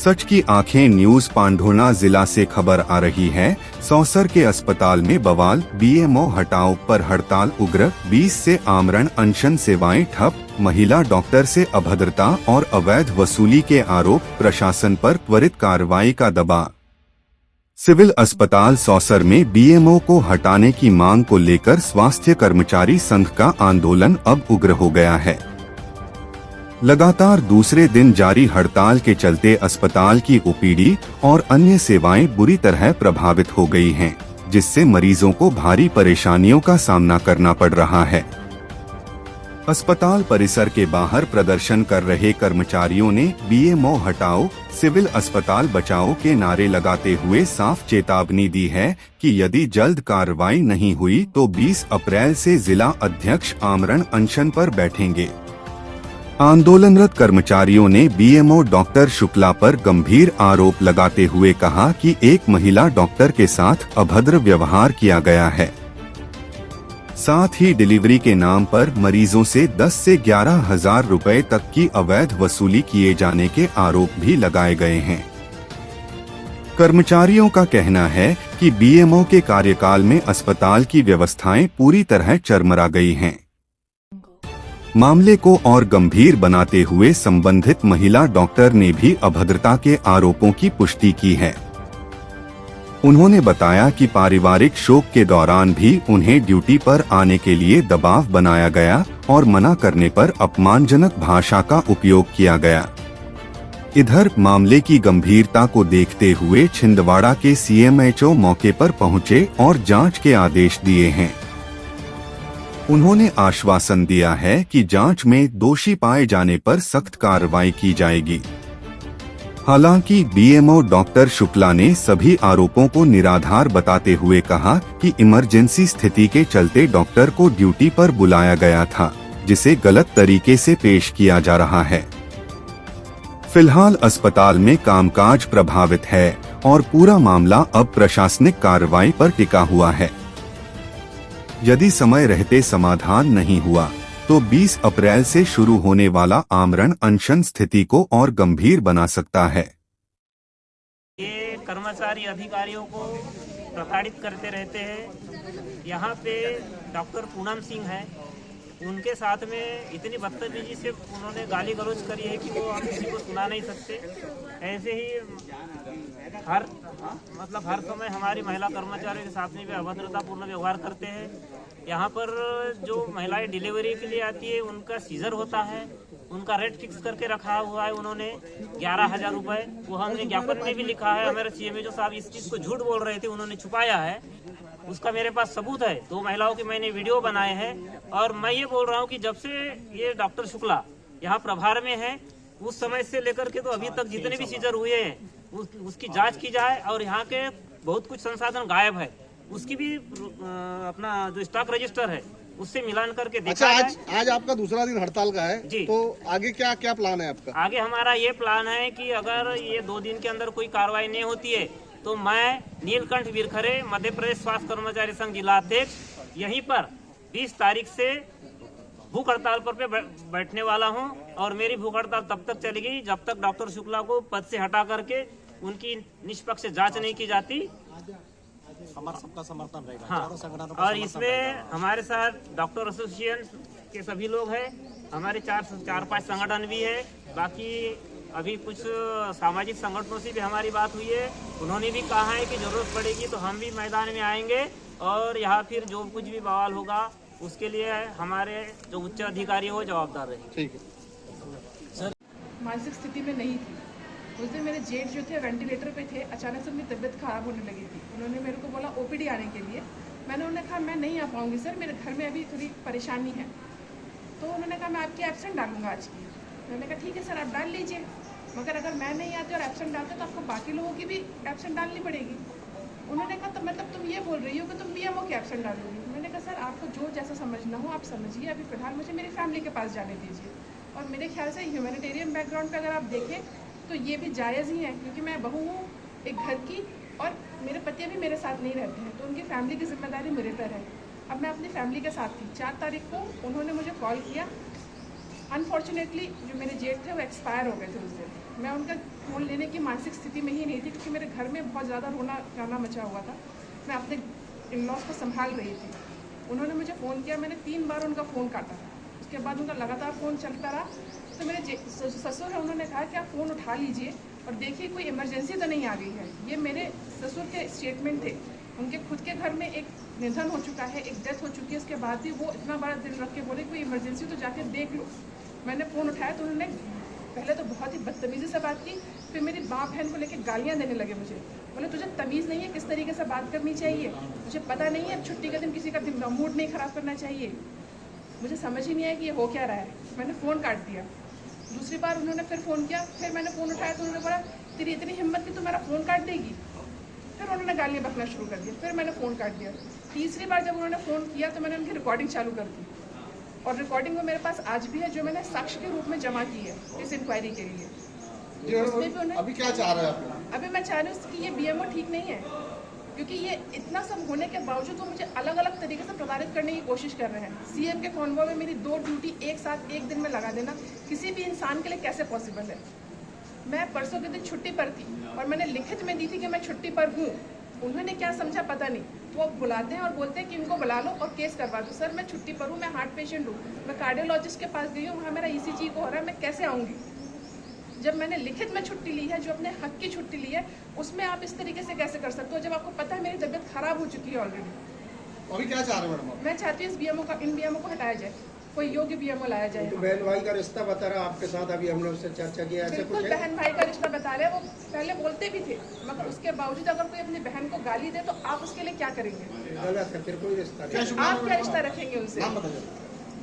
सच की आंखें न्यूज पांढुर्णा जिला से खबर आ रही है। सौंसर के अस्पताल में बवाल, बीएमओ हटाओ पर हड़ताल उग्र, 20 से आमरण अनशन सेवाएं ठप, महिला डॉक्टर से अभद्रता और अवैध वसूली के आरोप, प्रशासन पर त्वरित कार्रवाई का दबाव। सिविल अस्पताल सौंसर में बीएमओ को हटाने की मांग को लेकर स्वास्थ्य कर्मचारी संघ का आंदोलन अब उग्र हो गया है। लगातार दूसरे दिन जारी हड़ताल के चलते अस्पताल की ओपीडी और अन्य सेवाएं बुरी तरह प्रभावित हो गई हैं, जिससे मरीजों को भारी परेशानियों का सामना करना पड़ रहा है। अस्पताल परिसर के बाहर प्रदर्शन कर रहे कर्मचारियों ने बीएमओ हटाओ, सिविल अस्पताल बचाओ के नारे लगाते हुए साफ चेतावनी दी है कि यदि जल्द कार्रवाई नहीं हुई तो 20 अप्रैल से जिला अध्यक्ष आमरण अनशन पर बैठेंगे। आंदोलनरत कर्मचारियों ने बीएमओ डॉक्टर शुक्ला पर गंभीर आरोप लगाते हुए कहा कि एक महिला डॉक्टर के साथ अभद्र व्यवहार किया गया है। साथ ही डिलीवरी के नाम पर मरीजों से 10 से 11 हजार रुपए तक की अवैध वसूली किए जाने के आरोप भी लगाए गए हैं। कर्मचारियों का कहना है कि बीएमओ के कार्यकाल में अस्पताल की व्यवस्थाएं पूरी तरह चरमरा गई हैं। मामले को और गंभीर बनाते हुए संबंधित महिला डॉक्टर ने भी अभद्रता के आरोपों की पुष्टि की है। उन्होंने बताया कि पारिवारिक शोक के दौरान भी उन्हें ड्यूटी पर आने के लिए दबाव बनाया गया और मना करने पर अपमानजनक भाषा का उपयोग किया गया। इधर मामले की गंभीरता को देखते हुए छिंदवाड़ा के सीएमएचओ मौके पर पहुंचे और जांच के आदेश दिए हैं। उन्होंने आश्वासन दिया है कि जांच में दोषी पाए जाने पर सख्त कार्रवाई की जाएगी। हालांकि बीएमओ डॉक्टर शुक्ला ने सभी आरोपों को निराधार बताते हुए कहा कि इमरजेंसी स्थिति के चलते डॉक्टर को ड्यूटी पर बुलाया गया था, जिसे गलत तरीके से पेश किया जा रहा है। फिलहाल अस्पताल में कामकाज प्रभावित है और पूरा मामला अब प्रशासनिक कार्रवाई पर टिका हुआ है। यदि समय रहते समाधान नहीं हुआ तो 20 अप्रैल से शुरू होने वाला आमरण अनशन स्थिति को और गंभीर बना सकता है। ये कर्मचारी अधिकारियों को प्रताड़ित करते रहते हैं। यहाँ पे डॉक्टर पूनम सिंह है, उनके साथ में इतनी बदतमीजी से उन्होंने गाली गलौज करी है कि वो हम किसी को सुना नहीं सकते। ऐसे ही हर समय हमारी महिला कर्मचारियों के साथ में भी अभद्रतापूर्ण व्यवहार करते हैं। यहाँ पर जो महिलाएं डिलीवरी के लिए आती है उनका सीजर होता है, उनका रेट फिक्स करके रखा हुआ है उन्होंने 11,000 रुपये। वो हमने ज्ञापन में भी लिखा है। हमारे सीएमएचओ साहब इस चीज़ को झूठ बोल रहे थे, उन्होंने छुपाया है, उसका मेरे पास सबूत है। 2 महिलाओं की मैंने वीडियो बनाए हैं। और मैं ये बोल रहा हूँ कि जब से ये डॉक्टर शुक्ला यहाँ प्रभार में है उस समय से लेकर के तो अभी तक जितने भी सीजर हुए हैं उसकी जांच की जाए। और यहाँ के बहुत कुछ संसाधन गायब है, उसकी भी अपना जो स्टॉक रजिस्टर है उससे मिलान करके देखा है। आज आपका दूसरा दिन हड़ताल का है जी, तो आगे क्या क्या प्लान है आपका? आगे हमारा ये प्लान है कि अगर ये 2 दिन के अंदर कोई कार्रवाई नहीं होती है तो मैं नीलकंठ विरखरे, मध्य प्रदेश स्वास्थ्य कर्मचारी संघ जिला अध्यक्ष, यहीं पर 20 तारीख से भूख हड़ताल पर बैठने वाला हूं। और मेरी भूख हड़ताल तब तक चलेगी जब तक डॉक्टर शुक्ला को पद से हटा करके उनकी निष्पक्ष जांच नहीं की जाती। हमारा सबका समर्थन रहेगा। हाँ, और इसमें हमारे साथ डॉक्टर एसोसिएशन के सभी लोग हैं, हमारे 4-5 संगठन भी है। बाकी अभी कुछ सामाजिक संगठनों से भी हमारी बात हुई है, उन्होंने भी कहा है कि जरूरत पड़ेगी तो हम भी मैदान में आएंगे और यहाँ फिर जो कुछ भी बवाल होगा उसके लिए हमारे जो उच्च अधिकारी हो जवाबदार रहेंगे। ठीक है सर, मानसिक स्थिति में नहीं थी। उस दिन मेरे जेठ जो थे वेंटिलेटर पे थे, अचानक से उनकी तबीयत खराब होने लगी थी। उन्होंने मेरे को बोला ओपीडी आने के लिए। मैंने उन्हें कहा मैं नहीं आ पाऊँगी सर, मेरे घर में अभी थोड़ी परेशानी है। तो उन्होंने कहा मैं आपकी एब्सेंट डालूंगा आज की। मैंने कहा ठीक है सर, आप डाल लीजिए, मगर अगर मैं नहीं आती और एब्सेंट डालते तो आपको बाकी लोगों की भी एब्सेंट डालनी पड़ेगी। उन्होंने कहा तो मतलब तुम ये बोल रही हो कि तुम बीएमओ की एब्सेंट डालोगी। मैंने कहा सर आपको जो जैसा समझना हो आप समझिए, अभी फिलहाल मुझे मेरी फैमिली के पास जाने दीजिए। और मेरे ख्याल से ह्यूमैनिटेरियन बैकग्राउंड पर अगर आप देखें तो ये भी जायज़ ही है, क्योंकि मैं बहू हूँ एक घर की और मेरे पति अभी मेरे साथ नहीं रहते हैं, तो उनकी फैमिली की जिम्मेदारी मेरे पर है। अब मैं अपनी फैमिली के साथ थी। 4 तारीख को उन्होंने मुझे कॉल किया। अनफॉर्चुनेटली जो मेरे जेठ थे वो एक्सपायर हो गए थे उस दिन। मैं उनका फ़ोन लेने की मानसिक स्थिति में ही नहीं थी, क्योंकि मेरे घर में बहुत ज़्यादा रोना गाना मचा हुआ था। मैं अपने इन-लॉज़ को संभाल रही थी। उन्होंने मुझे फ़ोन किया, मैंने 3 बार उनका फ़ोन काटा। उसके बाद उनका लगातार फ़ोन चलता रहा। तो मेरे ससुर है, उन्होंने कहा कि आप फ़ोन उठा लीजिए और देखिए कोई इमरजेंसी तो नहीं आ गई है। ये मेरे ससुर के स्टेटमेंट थे। उनके खुद के घर में एक निधन हो चुका है, एक डेथ हो चुकी है, उसके बाद भी वो इतना बड़ा दिल रख के बोले कोई इमरजेंसी तो जाके देख लो। मैंने फ़ोन उठाया तो उन्होंने पहले तो बहुत ही बदतमीज़ी से बात की, फिर मेरी माँ बहन को लेकर गालियाँ देने लगे मुझे। बोले तुझे तमीज़ नहीं है किस तरीके से बात करनी चाहिए, मुझे पता नहीं है छुट्टी के दिन किसी का मूड नहीं ख़राब करना चाहिए। मुझे समझ ही नहीं आया कि ये हो क्या रहा है। मैंने फ़ोन काट दिया। दूसरी बार उन्होंने फिर फ़ोन किया, फिर मैंने फ़ोन उठाया तो उन्होंने बोला तेरी इतनी हिम्मत कि तू मेरा फ़ोन काट देगी। फिर उन्होंने गालियाँ बकना शुरू कर दिया, फिर मैंने फ़ोन काट दिया। तीसरी बार जब उन्होंने फ़ोन किया तो मैंने उनकी रिकॉर्डिंग चालू कर दी, और रिकॉर्डिंग वो मेरे पास आज भी है, जो मैंने साक्ष्य के रूप में जमा की है इस इंक्वायरी के लिए। उसमें भी उन्हें अभी क्या चाह रहे हैं आप? अभी मैं चाह रही हूँ कि ये BMO ठीक नहीं है, क्योंकि ये इतना सब होने के बावजूद वो मुझे अलग अलग तरीके से प्रताड़ित करने की कोशिश कर रहे हैं। CM के कॉन्वॉय में मेरी 2 ड्यूटी एक साथ एक दिन में लगा देना किसी भी इंसान के लिए कैसे पॉसिबल है। मैं परसों के दिन छुट्टी पर थी और मैंने लिखित में दी थी कि मैं छुट्टी पर हूँ। उन्होंने क्या समझा पता नहीं, वो बुलाते हैं और बोलते हैं कि इनको बुला लो और केस करवा दो। सर मैं छुट्टी पर हूँ, मैं हार्ट पेशेंट हूँ, मैं कार्डियोलॉजिस्ट के पास गई हूँ, वहाँ मेरा ECG को हो रहा है, मैं कैसे आऊँगी? जब मैंने लिखित में छुट्टी ली है, जो अपने हक की छुट्टी ली है, उसमें आप इस तरीके से कैसे कर सकते हो जब आपको पता है मेरी तबीयत खराब हो चुकी है ऑलरेडी। अभी क्या चाह रहे हैं मैडम? मैं चाहती हूँ इन BMO को हटाया जाए, कोई योग्य BMO लाया जाए। तो बहन भाई का रिश्ता बता रहा आपके साथ, अभी हमने उससे चर्चा किया, ऐसे बिल्कुल कुछ है? बहन भाई का रिश्ता बता रहे हैं। वो पहले बोलते भी थे, मगर उसके बावजूद अगर कोई अपनी बहन को गाली दे तो आप उसके लिए क्या करेंगे? गलत है, फिर कोई रिश्ता नहीं। आप क्या रिश्ता रखेंगे उनसे? नाम बताइए।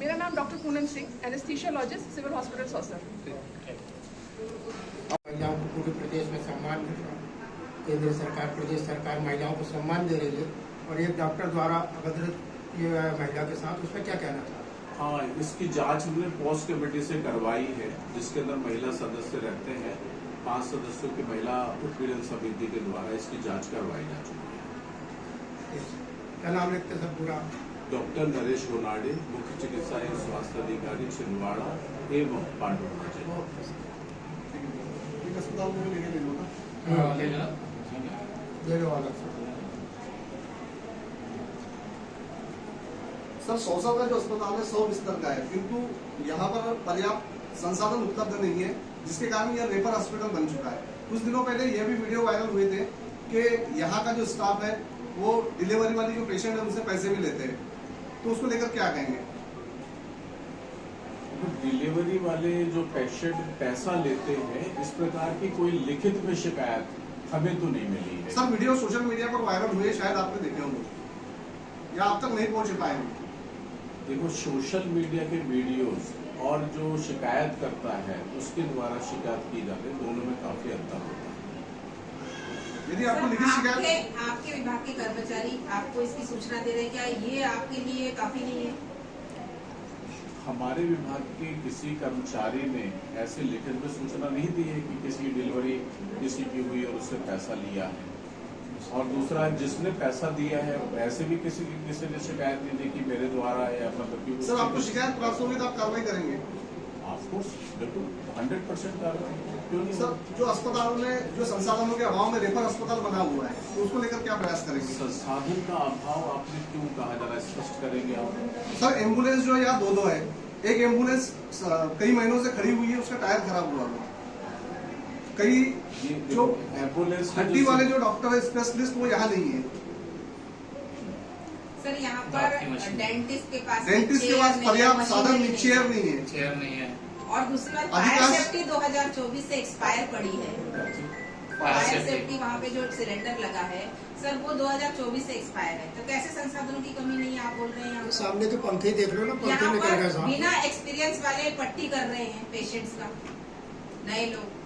मेरा नाम doctor Poonam Singh, anesthesiologist, civil hospital Sausar. महिलाओं को पूरे प्रदेश में सम्मान मिल रहा है। केंद्र सरकार, प्रदेश सरकार महिलाओं को सम्मान दे रही है, और एक डॉक्टर द्वारा अभद्र महिला के साथ, उसमें क्या कहना था? हाँ, इसकी जांच हमने पोस्ट कमेटी से करवाई है, जिसके अंदर महिला सदस्य रहते हैं। 5 सदस्यों की महिला उत्पीड़न समिति के द्वारा इसकी जांच करवाई जा चुकी है। क्या नाम लिखते सब पूरा? डॉक्टर नरेश गोनाडे, मुख्य चिकित्सा एवं स्वास्थ्य अधिकारी छिंदवाड़ा एवं पांडुरंग जिला। अस्पताल में लेके ले लो ना। हाँ, ले लो अलग से। सर सौसा का जो अस्पताल है 100 बिस्तर का है, किंतु यहाँ पर पर्याप्त संसाधन उपलब्ध नहीं है, जिसके कारण यह रेफर हॉस्पिटल बन चुका है। कुछ दिनों पहले यह भी वीडियो वायरल हुए थे कि यहाँ का जो स्टाफ है वो डिलीवरी वाली जो पेशेंट है उनसे पैसे भी लेते हैं, तो उसको लेकर क्या कहेंगे? डिलीवरी वाले जो पेशेंट पैसा लेते हैं, इस प्रकार की कोई लिखित में शिकायत हमें तो नहीं मिली है। सर वीडियो सोशल मीडिया पर वायरल हुए, शायद आपने देखे होंगे या आप तक नहीं पहुँच पाए होंगे। देखो, सोशल मीडिया के वीडियोस और जो शिकायत करता है उसके द्वारा शिकायत की जाती है, दोनों में काफी अंतर होता है। यदि आपको लिखित शिकायत, आपके विभाग के कर्मचारी आपको इसकी सूचना दे रहे हैं, क्या ये आपके लिए काफी नहीं है? हमारे विभाग के किसी कर्मचारी ने ऐसे लिखित में सूचना नहीं दी है कि किसी डिलीवरी किसी की हुई और उससे पैसा लिया है। और दूसरा, जिसने पैसा दिया है ऐसे भी किसी ने शिकायत नहीं दी कि मेरे द्वारा या मतलब कि सर आपको शिकायत प्राप्त होगी तो आप कार्रवाई करेंगे? ऑफकोर्स, बिल्कुल 100% कार्रवाई, क्यों नहीं? सर जो अस्पताल में जो संसाधनों के अभाव में रेफर अस्पताल बना हुआ है, तो उसको लेकर क्या प्रयास करेंगे? संसाधन का अभाव आपने क्यों कहा, जरा स्पष्ट करेंगे आप? सर एम्बुलेंस जो है यहाँ 2-2 है। एक एम्बुलेंस कई महीनों से खड़ी हुई है, उसका टायर खराब हुआ है। कई जो एम्बुलेंस हड्डी वाले जो डॉक्टर है स्पेशलिस्ट, वो यहाँ नहीं है। सर यहाँ पर डेंटिस्ट के पास पर्याप्त साधन, चेयर नहीं है। चेयर नहीं है। और दूसरी बात, फायर सेफ्टी 2024 से एक्सपायर पड़ी है। फायर सेफ्टी वहाँ पे जो सिलेंडर लगा है सर, वो 2024 से एक्सपायर है, तो कैसे संसाधनों की कमी नहीं है आप बोल रहे हैं? यहाँ सामने तो पंखे देख लो ना, पंखे यहाँ निकल गए पर सामने। बिना एक्सपीरियंस वाले पट्टी कर रहे हैं पेशेंट्स का, नए लोग।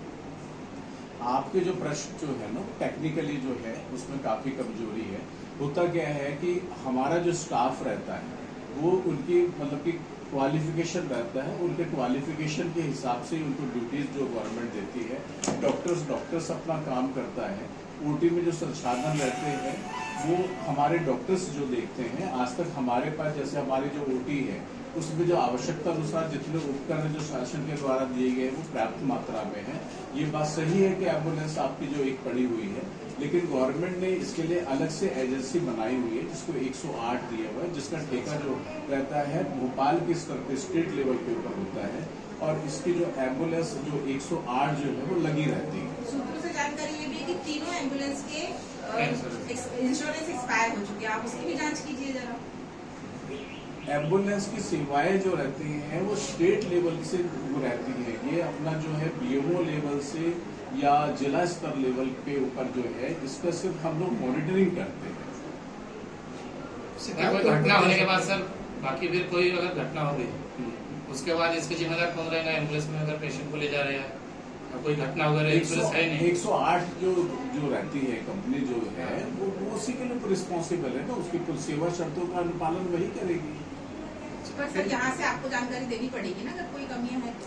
आपके जो प्रश्न जो है ना, टेक्निकली जो है उसमें काफी कमजोरी है। होता क्या है कि हमारा जो स्टाफ रहता है वो उनकी मतलब कि क्वालिफिकेशन रहता है, उनके क्वालिफिकेशन के हिसाब से ही उनको ड्यूटीज जो गवर्नमेंट देती है। डॉक्टर्स अपना काम करता है। ओटी में जो संसाधन रहते हैं वो हमारे डॉक्टर्स जो देखते हैं। आज तक हमारे पास जैसे हमारी जो ओटी है उसमें जो आवश्यकता अनुसार जितने उपकरण जो शासन के द्वारा दिए गए वो पर्याप्त मात्रा में है। ये बात सही है कि एम्बुलेंस आपकी जो एक पड़ी हुई है, लेकिन गवर्नमेंट ने इसके लिए अलग से एजेंसी बनाई हुई है जिसको 108 दिया हुआ है, जिसका ठेका जो रहता है भोपाल के स्तर पे स्टेट लेवल के ऊपर होता है, और इसकी जो एम्बुलेंस जो 108 जो है वो लगी रहती है। सूत्रों से जानकारी ये भी है कि तीनों एम्बुलेंस के इंश्योरेंस एक्सपायर हो चुके हैं, आप उसकी भी जांच कीजिए जरा। एम्बुलेंस की सेवाएं जो रहती हैं वो स्टेट लेवल से वो रहती है, ये अपना जो है बीएमओ लेवल से या जिला स्तर लेवल पे ऊपर जो है इसका सिर्फ हम लोग मॉनिटरिंग करते हैं। कोई घटना होने के बाद सर, बाकी फिर कोई अगर घटना हो गई उसके बाद इसके जिम्मेदार कौन रहेगा? एम्बुलेंस में अगर पेशेंट को ले जा रहे हैं कोई घटना वगैरह एम्बुलेंस है नहीं, 108 जो रहती है कंपनी जो है वो उसी के लिए रिस्पॉन्सिबल है ना, उसकी कुल सेवा शर्तों का अनुपालन वही करेगी। पर सर यहाँ से आपको जानकारी देनी पड़ेगी ना अगर कोई कमियां है तो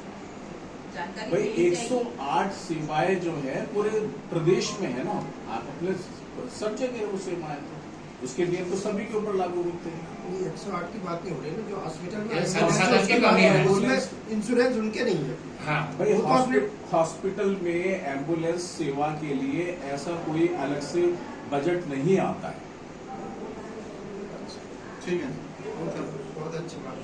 जानकारी भाई देनी 108 सेवाएं जो है पूरे प्रदेश में है ना, आप अपने सब जगह वो सेवाएं उसके नियम तो सभी के ऊपर लागू होते हैं। ये 108 की बात नहीं हो रही ना, जो हॉस्पिटल में संसाधन की कमी है उसमें इंश्योरेंस उनके नहीं है। हाँ भाई हॉस्पिटल में एम्बुलेंस सेवा के लिए ऐसा कोई अलग से बजट नहीं आता है। ठीक है, बहुत अच्छी बात।